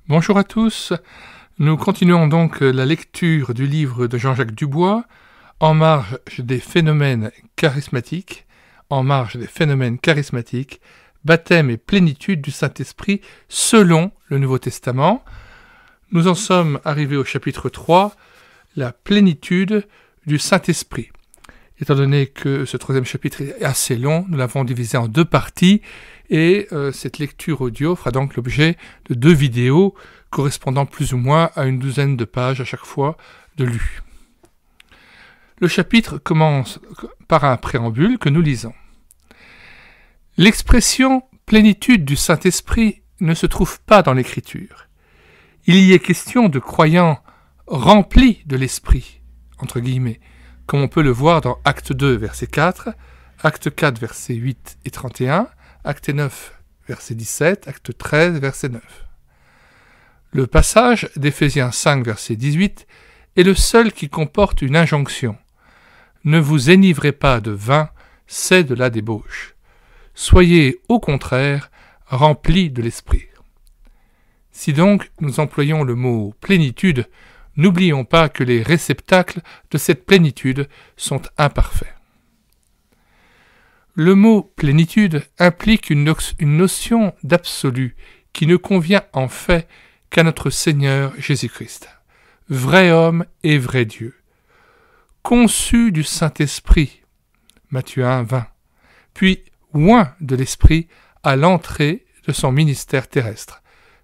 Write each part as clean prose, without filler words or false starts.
Bonjour à tous, nous continuons donc la lecture du livre de Jean-Jacques Dubois, En marge des phénomènes charismatiques, baptême et plénitude du Saint-Esprit selon le Nouveau Testament. Nous en sommes arrivés au chapitre 3, la plénitude du Saint-Esprit. Étant donné que ce troisième chapitre est assez long, nous l'avons divisé en deux parties et cette lecture audio fera donc l'objet de 2 vidéos correspondant plus ou moins à une 12aine de pages à chaque fois de lu. Le chapitre commence par un préambule que nous lisons. L'expression « plénitude du Saint-Esprit » ne se trouve pas dans l'Écriture. Il y est question de croyants remplis de l'Esprit, entre guillemets, comme on peut le voir dans Acte 2, verset 4, Acte 4, versets 8 et 31, Acte 9, verset 17, Acte 13, verset 9. Le passage d'Éphésiens 5, verset 18 est le seul qui comporte une injonction. Ne vous enivrez pas de vin, c'est de la débauche. Soyez, au contraire, remplis de l'Esprit. Si donc nous employons le mot plénitude, n'oublions pas que les réceptacles de cette plénitude sont imparfaits. Le mot plénitude implique une notion d'absolu qui ne convient en fait qu'à notre Seigneur Jésus-Christ, vrai homme et vrai Dieu, conçu du Saint-Esprit, Matthieu 1, 20, puis oint de l'Esprit à l'entrée de son ministère terrestre,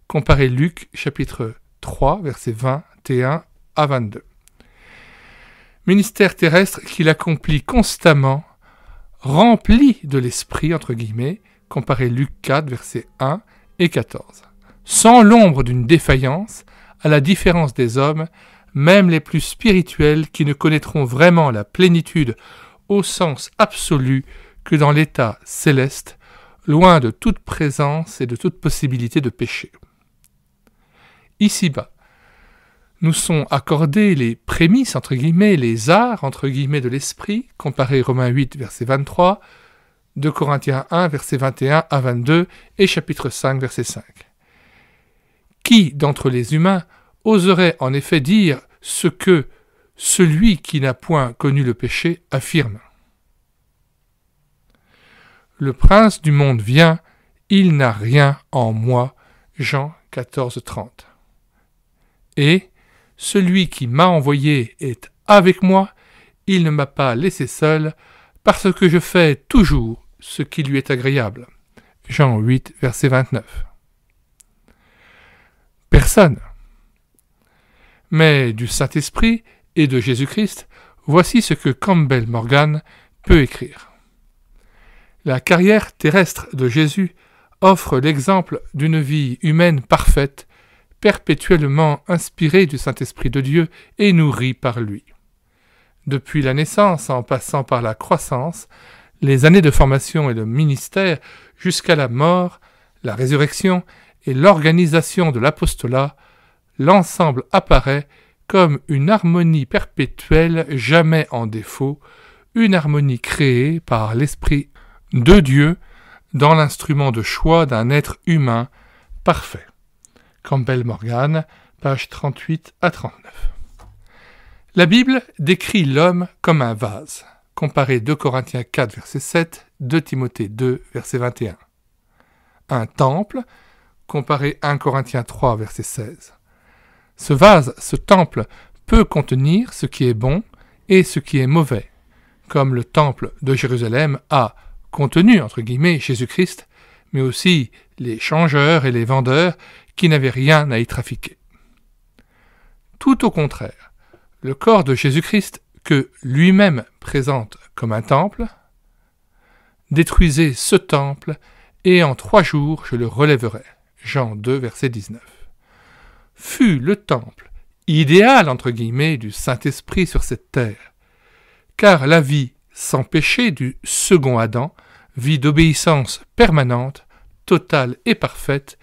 comparez Luc chapitre 3, versets 21 à 22. Ministère terrestre qu'il accomplit constamment, rempli de l'Esprit, entre guillemets, comparez Luc 4, versets 1 et 14. Sans l'ombre d'une défaillance, à la différence des hommes, même les plus spirituels qui ne connaîtront vraiment la plénitude au sens absolu que dans l'état céleste, loin de toute présence et de toute possibilité de péché. Ici-bas, nous sont accordés les prémices, entre guillemets, les arts, entre guillemets, de l'esprit, comparé Romains 8, verset 23, 2 Corinthiens 1, verset 21 à 22, et chapitre 5, verset 5. Qui, d'entre les humains, oserait en effet dire ce que celui qui n'a point connu le péché affirme ? Le prince du monde vient, il n'a rien en moi. Jean 14, 30. Et celui qui m'a envoyé est avec moi, il ne m'a pas laissé seul, parce que je fais toujours ce qui lui est agréable. Jean 8, verset 29. Personne. Mais du Saint-Esprit et de Jésus-Christ, voici ce que Campbell Morgan peut écrire. La carrière terrestre de Jésus offre l'exemple d'une vie humaine parfaite, perpétuellement inspirée du Saint-Esprit de Dieu et nourrie par lui. Depuis la naissance, en passant par la croissance, les années de formation et de ministère, jusqu'à la mort, la résurrection et l'organisation de l'apostolat, l'ensemble apparaît comme une harmonie perpétuelle jamais en défaut, une harmonie créée par l'Esprit de Dieu dans l'instrument de choix d'un être humain parfait. Campbell Morgan, pages 38 à 39. La Bible décrit l'homme comme un vase. Comparez 2 Corinthiens 4, verset 7, 2 Timothée 2, verset 21. Un temple, comparez 1 Corinthiens 3, verset 16. Ce vase, ce temple, peut contenir ce qui est bon et ce qui est mauvais, comme le temple de Jérusalem a contenu, entre guillemets, Jésus-Christ, mais aussi les changeurs et les vendeurs qui n'avaient rien à y trafiquer. Tout au contraire, le corps de Jésus-Christ, que lui-même présente comme un temple, détruisez ce temple, et en 3 jours je le relèverai. Jean 2, verset 19. Fut le temple idéal, entre guillemets, du Saint-Esprit sur cette terre, car la vie sans péché du second Adam, vie d'obéissance permanente, totale et parfaite,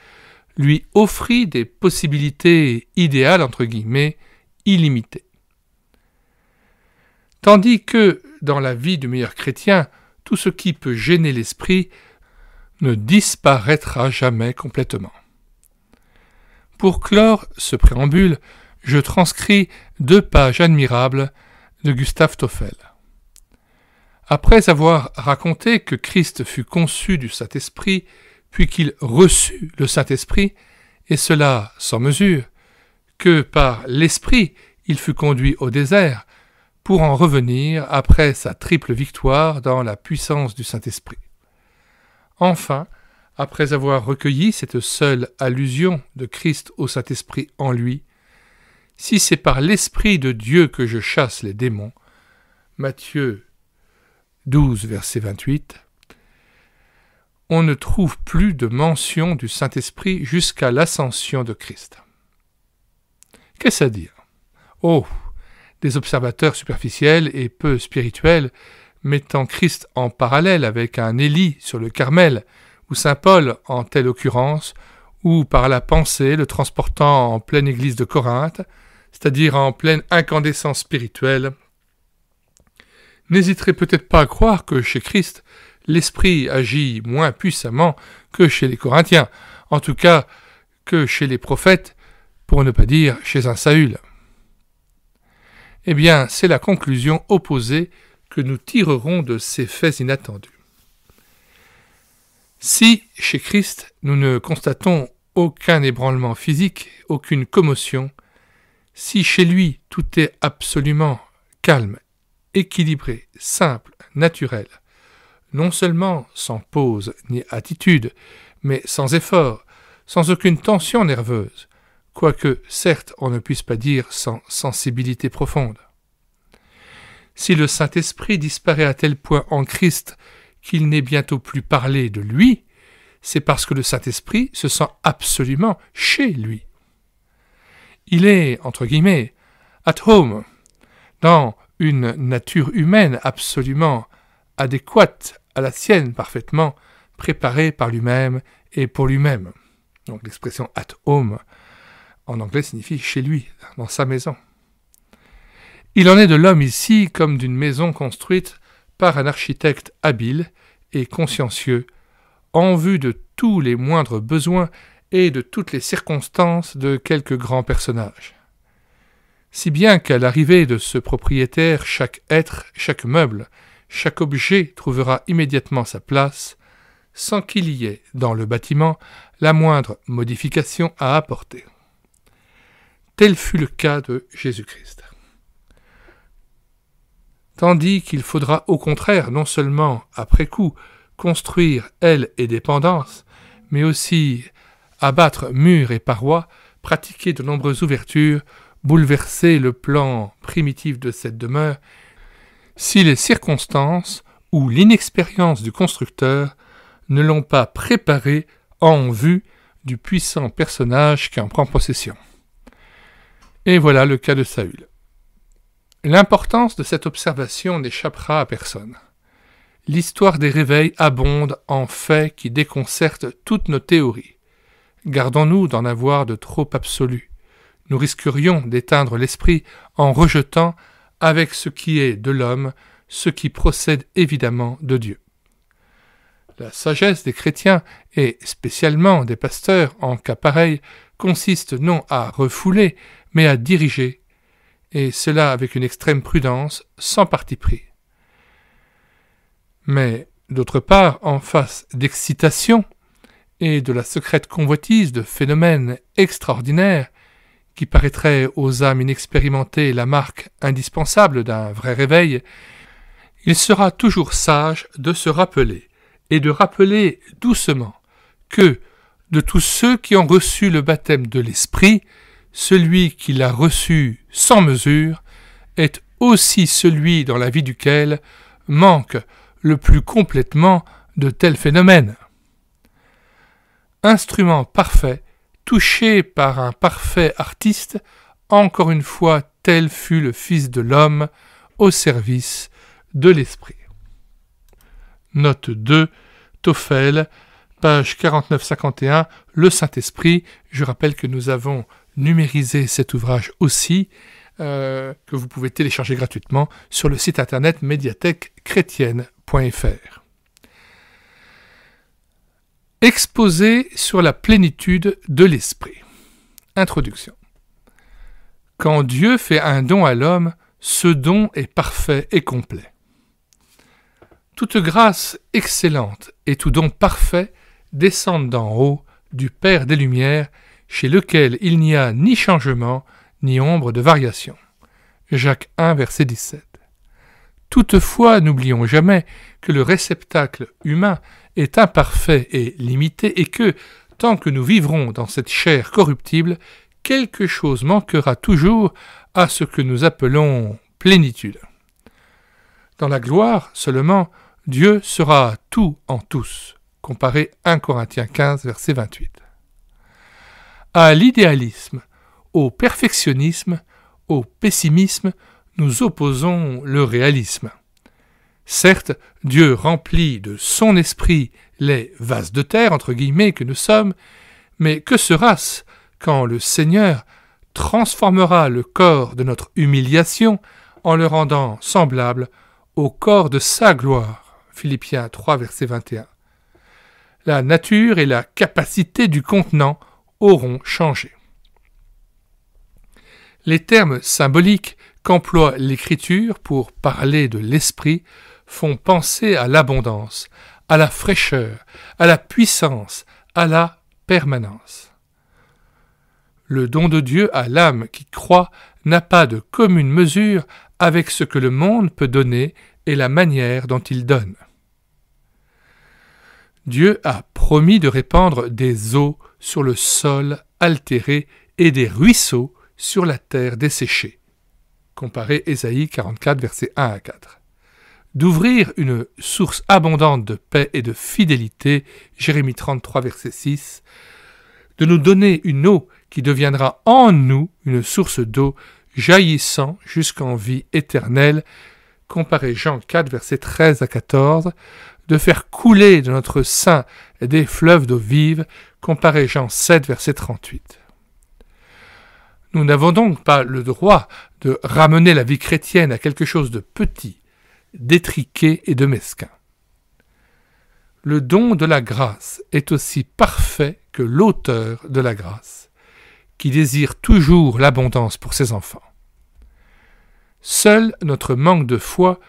lui offrit des possibilités idéales, entre guillemets, illimitées. Tandis que, dans la vie du meilleur chrétien, tout ce qui peut gêner l'esprit ne disparaîtra jamais complètement. Pour clore ce préambule, je transcris 2 pages admirables de Gustave Toffel. Après avoir raconté que Christ fut conçu du Saint-Esprit, puis qu'il reçut le Saint-Esprit, et cela sans mesure, que par l'Esprit il fut conduit au désert, pour en revenir après sa triple victoire dans la puissance du Saint-Esprit. Enfin, après avoir recueilli cette seule allusion de Christ au Saint-Esprit en lui, si c'est par l'Esprit de Dieu que je chasse les démons, Matthieu 12, verset 28, on ne trouve plus de mention du Saint-Esprit jusqu'à l'ascension de Christ. Qu'est-ce à dire? Oh, des observateurs superficiels et peu spirituels, mettant Christ en parallèle avec un Élie sur le Carmel, ou saint Paul en telle occurrence, ou par la pensée le transportant en pleine église de Corinthe, c'est-à-dire en pleine incandescence spirituelle, n'hésiterait peut-être pas à croire que chez Christ, l'Esprit agit moins puissamment que chez les Corinthiens, en tout cas que chez les prophètes, pour ne pas dire chez un Saül. Eh bien, c'est la conclusion opposée que nous tirerons de ces faits inattendus. Si, chez Christ, nous ne constatons aucun ébranlement physique, aucune commotion, si chez lui tout est absolument calme, équilibré, simple, naturel, non seulement sans pause ni attitude, mais sans effort, sans aucune tension nerveuse, quoique, certes, on ne puisse pas dire sans sensibilité profonde. Si le Saint-Esprit disparaît à tel point en Christ qu'il n'est bientôt plus parlé de lui, c'est parce que le Saint-Esprit se sent absolument chez lui. Il est, entre guillemets, at home, dans une nature humaine absolument adéquate à la sienne, parfaitement préparée par lui-même et pour lui-même. Donc l'expression at home, en anglais, signifie chez lui, dans sa maison. Il en est de l'homme ici comme d'une maison construite par un architecte habile et consciencieux, en vue de tous les moindres besoins et de toutes les circonstances de quelque grand personnage. Si bien qu'à l'arrivée de ce propriétaire, chaque être, chaque meuble, chaque objet trouvera immédiatement sa place, sans qu'il y ait, dans le bâtiment, la moindre modification à apporter. Tel fut le cas de Jésus-Christ. Tandis qu'il faudra au contraire non seulement, après coup, construire aile et dépendance, mais aussi abattre murs et parois, pratiquer de nombreuses ouvertures, bouleverser le plan primitif de cette demeure, si les circonstances ou l'inexpérience du constructeur ne l'ont pas préparé en vue du puissant personnage qui en prend possession. Et voilà le cas de Saül. L'importance de cette observation n'échappera à personne. L'histoire des réveils abonde en faits qui déconcertent toutes nos théories. Gardons-nous d'en avoir de trop absolus. Nous risquerions d'éteindre l'esprit en rejetant avec ce qui est de l'homme ce qui procède évidemment de Dieu. La sagesse des chrétiens, et spécialement des pasteurs en cas pareil, consiste non à refouler, mais à diriger, et cela avec une extrême prudence, sans parti pris. Mais, d'autre part, en face d'excitation et de la secrète convoitise de phénomènes extraordinaires, qui paraîtraient aux âmes inexpérimentées la marque indispensable d'un vrai réveil, il sera toujours sage de se rappeler, et de rappeler doucement, que, de tous ceux qui ont reçu le baptême de l'Esprit, celui qui l'a reçu sans mesure est aussi celui dans la vie duquel manque le plus complètement de tels phénomènes. Instrument parfait, touché par un parfait artiste, encore une fois tel fut le Fils de l'homme au service de l'Esprit. Note 2, Toffel, page 49-51, le Saint-Esprit. Je rappelle que nous avons numérisé cet ouvrage aussi, que vous pouvez télécharger gratuitement sur le site internet médiathèquechrétienne.fr. Exposé sur la plénitude de l'Esprit. Introduction. Quand Dieu fait un don à l'homme, ce don est parfait et complet. Toute grâce excellente et tout don parfait descendent d'en haut, du Père des Lumières, chez lequel il n'y a ni changement, ni ombre de variation. Jacques 1, verset 17. Toutefois, n'oublions jamais que le réceptacle humain est imparfait et limité et que, tant que nous vivrons dans cette chair corruptible, quelque chose manquera toujours à ce que nous appelons plénitude. Dans la gloire seulement, Dieu sera tout en tous. Comparez 1 Corinthiens 15, verset 28. À l'idéalisme, au perfectionnisme, au pessimisme, nous opposons le réalisme. Certes, Dieu remplit de son esprit les vases de terre, entre guillemets, que nous sommes, mais que sera-ce quand le Seigneur transformera le corps de notre humiliation en le rendant semblable au corps de sa gloire? Philippiens 3, verset 21. La nature et la capacité du contenant auront changé. Les termes symboliques qu'emploie l'Écriture pour parler de l'Esprit font penser à l'abondance, à la fraîcheur, à la puissance, à la permanence. Le don de Dieu à l'âme qui croit n'a pas de commune mesure avec ce que le monde peut donner et la manière dont il donne. Dieu a promis de répandre des eaux sur le sol altéré et des ruisseaux sur la terre desséchée. Comparez Ésaïe 44, versets 1 à 4. D'ouvrir une source abondante de paix et de fidélité, Jérémie 33, verset 6, de nous donner une eau qui deviendra en nous une source d'eau jaillissant jusqu'en vie éternelle, comparez Jean 4, versets 13 à 14, de faire couler de notre sein des fleuves d'eau vive, comparez Jean 7, verset 38. Nous n'avons donc pas le droit de ramener la vie chrétienne à quelque chose de petit, d'étriqué et de mesquin. Le don de la grâce est aussi parfait que l'auteur de la grâce, qui désire toujours l'abondance pour ses enfants. Seul notre manque de foi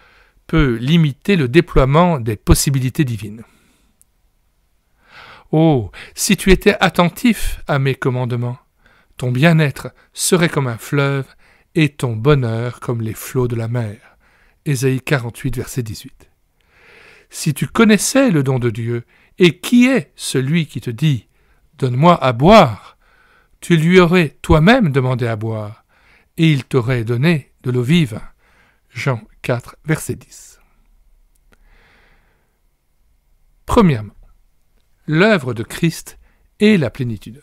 peut limiter le déploiement des possibilités divines. Oh, si tu étais attentif à mes commandements, ton bien-être serait comme un fleuve et ton bonheur comme les flots de la mer. Ésaïe 48, verset 18. Si tu connaissais le don de Dieu, et qui est celui qui te dit « Donne-moi à boire », tu lui aurais toi-même demandé à boire, et il t'aurait donné de l'eau vive. Jean 4, verset 10. Premièrement, l'œuvre de Christ est la plénitude.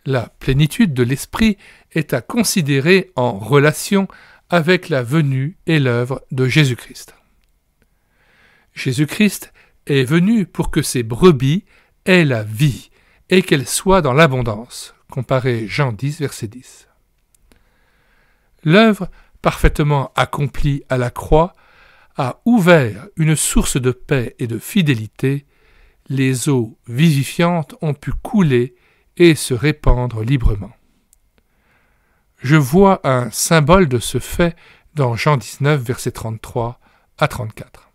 La plénitude de l'Esprit est à considérer en relation avec la venue et l'œuvre de Jésus-Christ. Jésus-Christ est venu pour que ses brebis aient la vie et qu'elles soient dans l'abondance. Comparez Jean 10, verset 10. L'œuvre parfaitement accomplie à la croix a ouvert une source de paix et de fidélité. Les eaux vivifiantes ont pu couler et se répandre librement. Je vois un symbole de ce fait dans Jean 19, versets 33 à 34.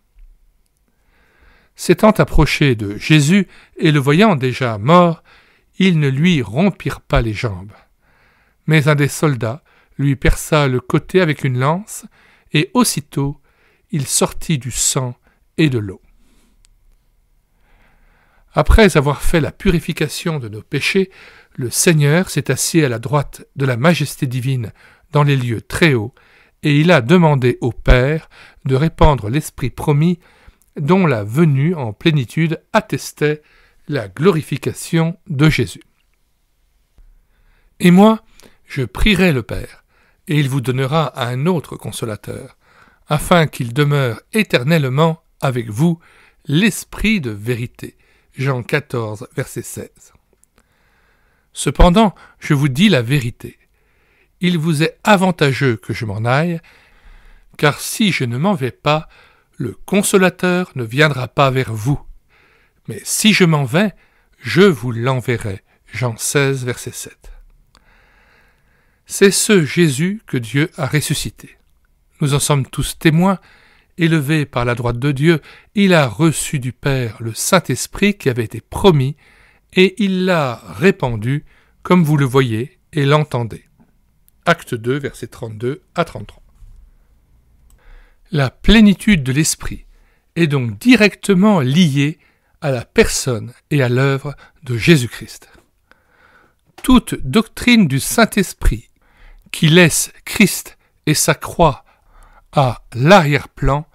S'étant approchés de Jésus et le voyant déjà mort, ils ne lui rompirent pas les jambes. Mais un des soldats lui perça le côté avec une lance, et aussitôt il sortit du sang et de l'eau. Après avoir fait la purification de nos péchés, le Seigneur s'est assis à la droite de la majesté divine dans les lieux très hauts, et il a demandé au Père de répandre l'Esprit promis, dont la venue en plénitude attestait la glorification de Jésus. Et moi, je prierai le Père, et il vous donnera un autre consolateur, afin qu'il demeure éternellement avec vous, l'Esprit de vérité. Jean 14, verset 16. Cependant, je vous dis la vérité. Il vous est avantageux que je m'en aille, car si je ne m'en vais pas, le Consolateur ne viendra pas vers vous. Mais si je m'en vais, je vous l'enverrai. Jean 16, verset 7. C'est ce Jésus que Dieu a ressuscité. Nous en sommes tous témoins. Élevé par la droite de Dieu, il a reçu du Père le Saint-Esprit qui avait été promis, et il l'a répandu, comme vous le voyez et l'entendez. Acte 2, versets 32 à 33. La plénitude de l'Esprit est donc directement liée à la personne et à l'œuvre de Jésus-Christ. Toute doctrine du Saint-Esprit qui laisse Christ et sa croix à l'arrière-plan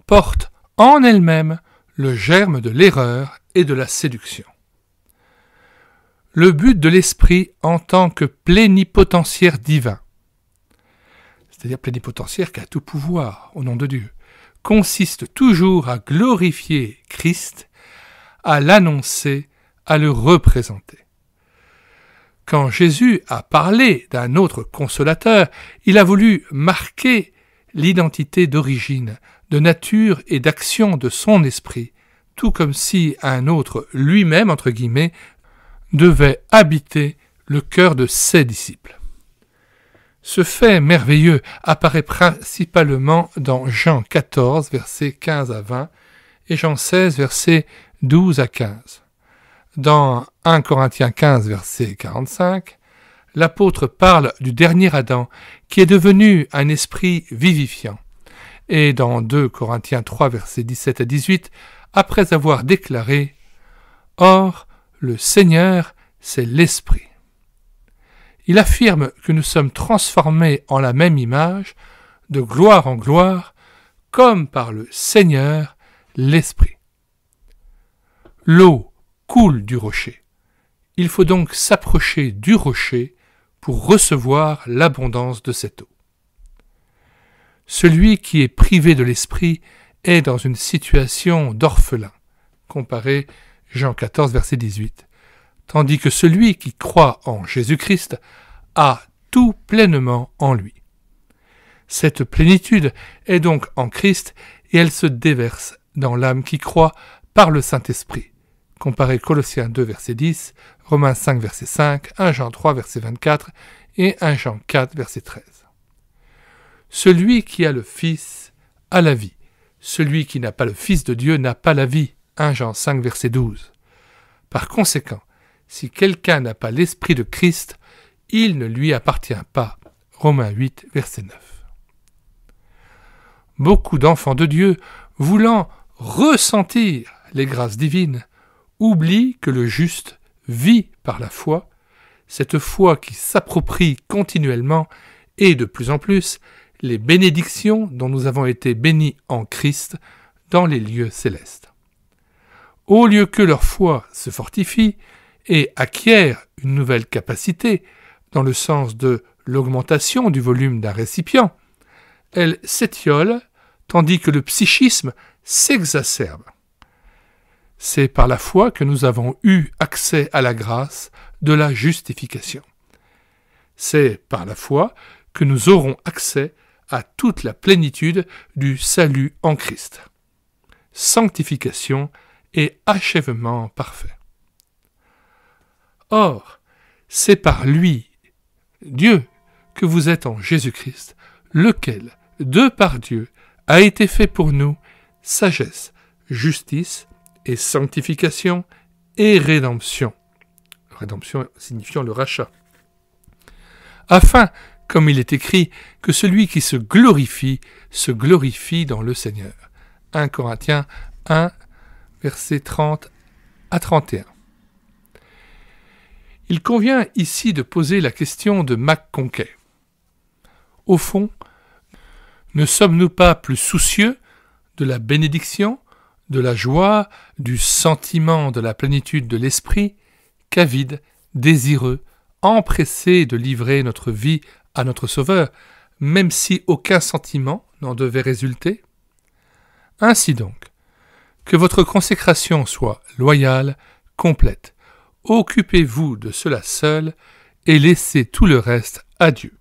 porte en elle-même le germe de l'erreur et de la séduction. Le but de l'Esprit en tant que plénipotentiaire divin, c'est-à-dire plénipotentiaire qui a tout pouvoir au nom de Dieu, consiste toujours à glorifier Christ, à l'annoncer, à le représenter. Quand Jésus a parlé d'un autre consolateur, il a voulu marquer l'identité d'origine, de nature et d'action de son esprit, tout comme si un autre lui-même, entre guillemets, devait habiter le cœur de ses disciples. Ce fait merveilleux apparaît principalement dans Jean 14, versets 15 à 20, et Jean 16, versets 12 à 15. Dans 1 Corinthiens 15, verset 45, l'apôtre parle du dernier Adam qui est devenu un esprit vivifiant. Et dans 2 Corinthiens 3, versets 17 à 18, après avoir déclaré « Or, le Seigneur, c'est l'Esprit ». Il affirme que nous sommes transformés en la même image, de gloire en gloire, comme par le Seigneur, l'Esprit. L'eau coule du rocher. Il faut donc s'approcher du rocher pour recevoir l'abondance de cette eau. Celui qui est privé de l'esprit est dans une situation d'orphelin, comparé Jean 14, verset 18, tandis que celui qui croit en Jésus-Christ a tout pleinement en lui. Cette plénitude est donc en Christ et elle se déverse dans l'âme qui croit par le Saint-Esprit, comparé Colossiens 2, verset 10, Romains 5, verset 5, 1 Jean 3, verset 24 et 1 Jean 4, verset 13. Celui qui a le Fils a la vie. Celui qui n'a pas le Fils de Dieu n'a pas la vie. 1 Jean 5, verset 12. Par conséquent, si quelqu'un n'a pas l'Esprit de Christ, il ne lui appartient pas. Romains 8, verset 9. Beaucoup d'enfants de Dieu, voulant ressentir les grâces divines, oublient que le juste vit par la foi, cette foi qui s'approprie continuellement et de plus en plus les bénédictions dont nous avons été bénis en Christ dans les lieux célestes. Au lieu que leur foi se fortifie et acquiert une nouvelle capacité, dans le sens de l'augmentation du volume d'un récipient, elle s'étiole tandis que le psychisme s'exacerbe. C'est par la foi que nous avons eu accès à la grâce de la justification. C'est par la foi que nous aurons accès à toute la plénitude du salut en Christ. Sanctification et achèvement parfait. Or, c'est par lui, Dieu, que vous êtes en Jésus-Christ, lequel, de par Dieu, a été fait pour nous sagesse, justice et sanctification et rédemption. Rédemption signifiant le rachat. Afin, comme il est écrit, que celui qui se glorifie dans le Seigneur. 1 Corinthiens 1, versets 30 à 31. Il convient ici de poser la question de McConkie. Au fond, ne sommes-nous pas plus soucieux de la bénédiction, de la joie, du sentiment de la plénitude de l'esprit, qu'avides, désireux, empressés de livrer notre vie à notre Sauveur, même si aucun sentiment n'en devait résulter? Ainsi donc, que votre consécration soit loyale, complète. Occupez-vous de cela seul et laissez tout le reste à Dieu.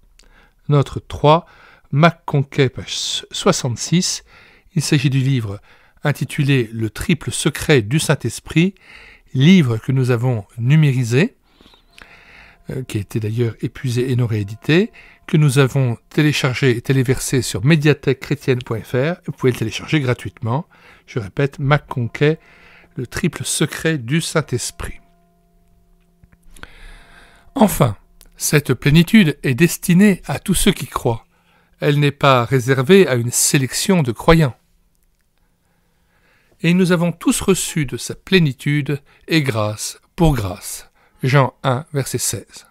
Note 3, McConkie, page 66. Il s'agit du livre intitulé « Le triple secret du Saint-Esprit », livre que nous avons numérisé. qui a été d'ailleurs épuisé et non réédité, que nous avons téléchargé et téléversé sur médiathèquechrétienne.fr. Vous pouvez le télécharger gratuitement. Je répète, McConquet, le triple secret du Saint-Esprit. Enfin, cette plénitude est destinée à tous ceux qui croient. Elle n'est pas réservée à une sélection de croyants. Et nous avons tous reçu de sa plénitude et grâce pour grâce. Jean 1, verset 16.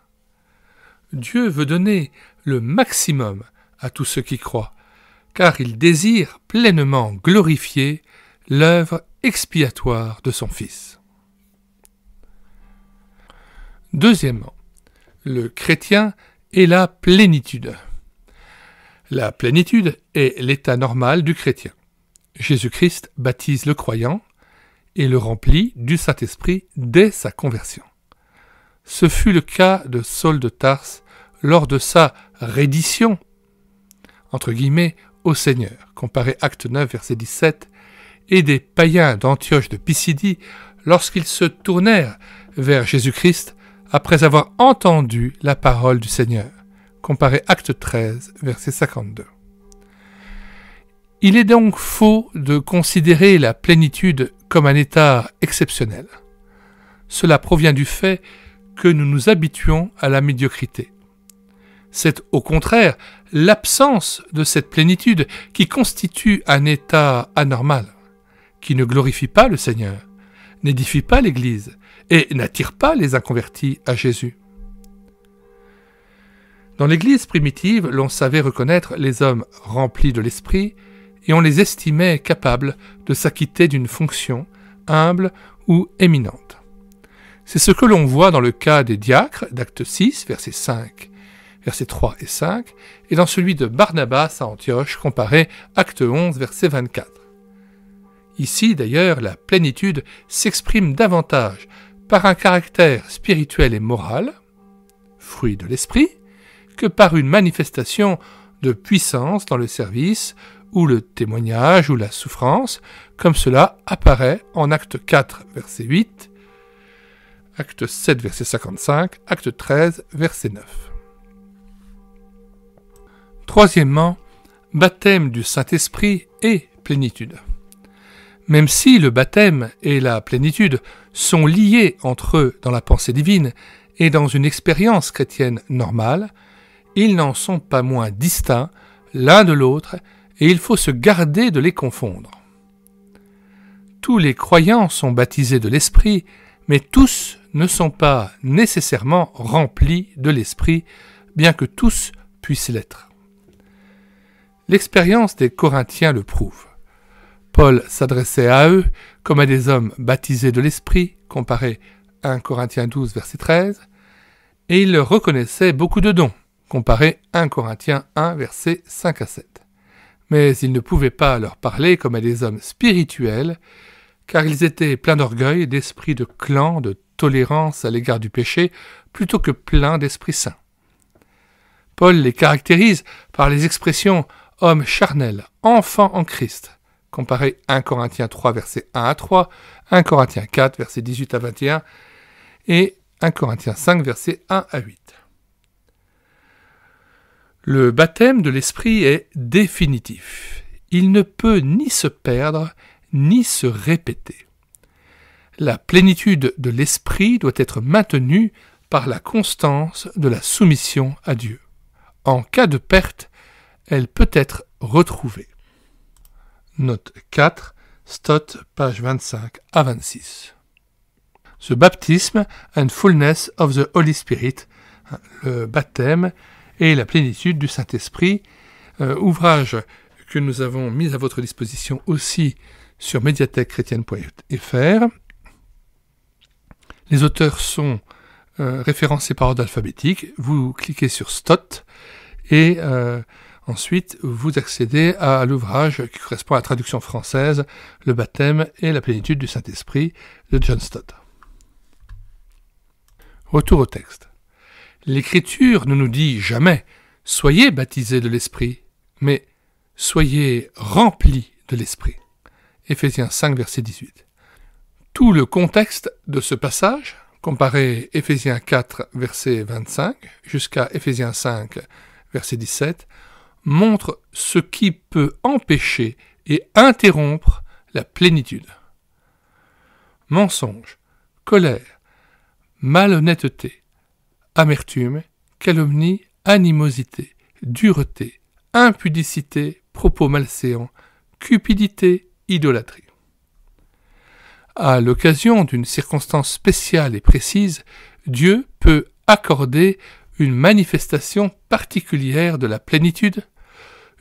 Dieu veut donner le maximum à tous ceux qui croient, car il désire pleinement glorifier l'œuvre expiatoire de son Fils. Deuxièmement, le chrétien est la plénitude. La plénitude est l'état normal du chrétien. Jésus-Christ baptise le croyant et le remplit du Saint-Esprit dès sa conversion. Ce fut le cas de Saul de Tarse lors de sa « reddition » entre guillemets au Seigneur, comparé Acte 9, verset 17, et des païens d'Antioche de Pisidie lorsqu'ils se tournèrent vers Jésus-Christ après avoir entendu la parole du Seigneur, comparé Acte 13, verset 52. Il est donc faux de considérer la plénitude comme un état exceptionnel. Cela provient du fait que nous nous habituons à la médiocrité. C'est au contraire l'absence de cette plénitude qui constitue un état anormal, qui ne glorifie pas le Seigneur, n'édifie pas l'Église et n'attire pas les inconvertis à Jésus. Dans l'Église primitive, l'on savait reconnaître les hommes remplis de l'Esprit et on les estimait capables de s'acquitter d'une fonction humble ou éminente. C'est ce que l'on voit dans le cas des diacres, d'Acte 6, versets 5, versets 3 et 5, et dans celui de Barnabas à Antioche, comparé Acte 11, verset 24. Ici, d'ailleurs, la plénitude s'exprime davantage par un caractère spirituel et moral, fruit de l'esprit, que par une manifestation de puissance dans le service, ou le témoignage, ou la souffrance, comme cela apparaît en Acte 4, verset 8, Acte 7, verset 55, Acte 13, verset 9. Troisièmement, baptême du Saint-Esprit et plénitude. Même si le baptême et la plénitude sont liés entre eux dans la pensée divine et dans une expérience chrétienne normale, ils n'en sont pas moins distincts l'un de l'autre et il faut se garder de les confondre. Tous les croyants sont baptisés de l'Esprit, mais tous ne sont pas nécessairement remplis de l'Esprit, bien que tous puissent l'être. L'expérience des Corinthiens le prouve. Paul s'adressait à eux comme à des hommes baptisés de l'Esprit, comparé 1 Corinthiens 12, verset 13, et il leur reconnaissait beaucoup de dons, comparé 1 Corinthiens 1, versets 5 à 7. Mais il ne pouvait pas leur parler comme à des hommes spirituels, car ils étaient pleins d'orgueil, d'esprit de clan, de tolérance à l'égard du péché, plutôt que pleins d'Esprit Saint. Paul les caractérise par les expressions « homme charnel, enfant en Christ », comparé 1 Corinthiens 3, versets 1 à 3, 1 Corinthiens 4, versets 18 à 21, et 1 Corinthiens 5, versets 1 à 8. Le baptême de l'Esprit est définitif. Il ne peut ni se perdre, ni se répéter. La plénitude de l'Esprit doit être maintenue par la constance de la soumission à Dieu. En cas de perte, elle peut être retrouvée. Note 4, Stott, page 25 à 26. The Baptism and Fullness of the Holy Spirit, le baptême et la plénitude du Saint-Esprit, ouvrage que nous avons mis à votre disposition aussi sur médiathèquechrétienne.fr. Les auteurs sont référencés par ordre alphabétique. Vous cliquez sur Stott et ensuite vous accédez à l'ouvrage qui correspond à la traduction française, Le baptême et la plénitude du Saint-Esprit de John Stott. Retour au texte. L'Écriture ne nous dit jamais « Soyez baptisés de l'Esprit », mais « Soyez remplis de l'Esprit ». Éphésiens 5, verset 18. Tout le contexte de ce passage, Comparez Éphésiens 4, verset 25, jusqu'à Éphésiens 5, verset 17, montre ce qui peut empêcher et interrompre la plénitude. Mensonge, colère, malhonnêteté, amertume, calomnie, animosité, dureté, impudicité, propos malséants, cupidité, idolâtrie. À l'occasion d'une circonstance spéciale et précise, Dieu peut accorder une manifestation particulière de la plénitude,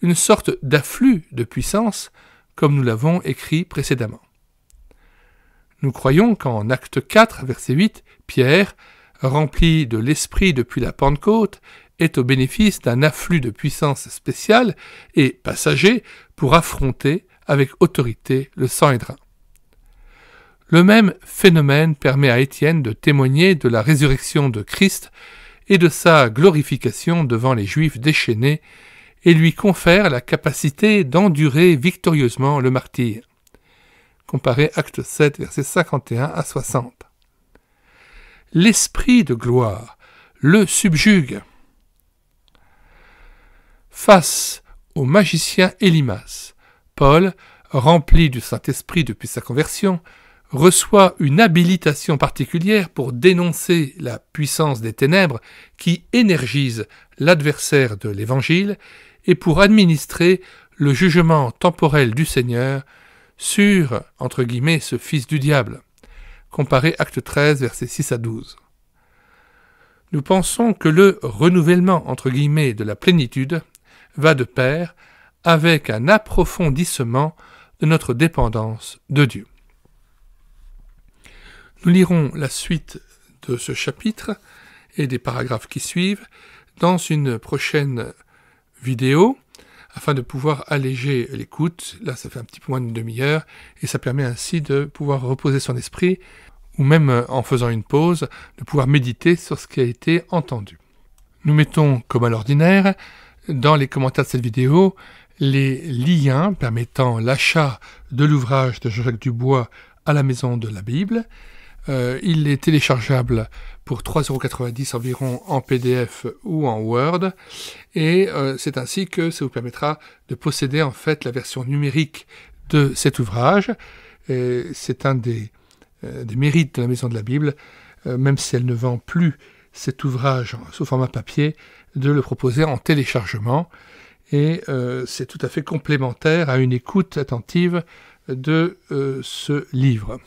une sorte d'afflux de puissance, comme nous l'avons écrit précédemment. Nous croyons qu'en Acte 4, verset 8, Pierre, rempli de l'Esprit depuis la Pentecôte, est au bénéfice d'un afflux de puissance spéciale et passager pour affronter avec autorité le Sanhédrin. Le même phénomène permet à Étienne de témoigner de la résurrection de Christ et de sa glorification devant les Juifs déchaînés et lui confère la capacité d'endurer victorieusement le martyre. Comparez Acte 7, versets 51 à 60. L'esprit de gloire le subjugue. Face au magicien Élymas, Paul, rempli du Saint-Esprit depuis sa conversion, reçoit une habilitation particulière pour dénoncer la puissance des ténèbres qui énergise l'adversaire de l'Évangile et pour administrer le jugement temporel du Seigneur sur, entre guillemets, ce fils du diable. Comparez Acte 13, versets 6 à 12. Nous pensons que le renouvellement, entre guillemets, de la plénitude va de pair avec un approfondissement de notre dépendance de Dieu. Nous lirons la suite de ce chapitre et des paragraphes qui suivent dans une prochaine vidéo afin de pouvoir alléger l'écoute. Là, ça fait un petit peu moins d'une demi-heure et ça permet ainsi de pouvoir reposer son esprit ou même en faisant une pause, de pouvoir méditer sur ce qui a été entendu. Nous mettons, comme à l'ordinaire, dans les commentaires de cette vidéo, les liens permettant l'achat de l'ouvrage de Jean-Jacques Dubois à la Maison de la Bible. Il est téléchargeable pour 3,90 € environ en PDF ou en Word, et c'est ainsi que ça vous permettra de posséder en fait la version numérique de cet ouvrage. C'est un des mérites de la Maison de la Bible, même si elle ne vend plus cet ouvrage sous format papier, de le proposer en téléchargement, et c'est tout à fait complémentaire à une écoute attentive de ce livre.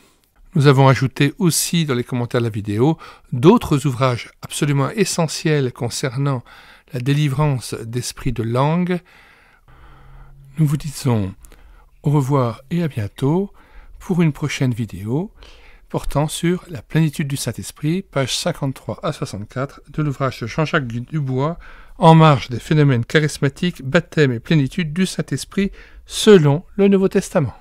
Nous avons ajouté aussi dans les commentaires de la vidéo d'autres ouvrages absolument essentiels concernant la délivrance d'esprit de langue. Nous vous disons au revoir et à bientôt pour une prochaine vidéo portant sur la plénitude du Saint-Esprit, pages 53 à 64 de l'ouvrage de Jean-Jacques Dubois, En marge des phénomènes charismatiques, baptême et plénitude du Saint-Esprit selon le Nouveau Testament.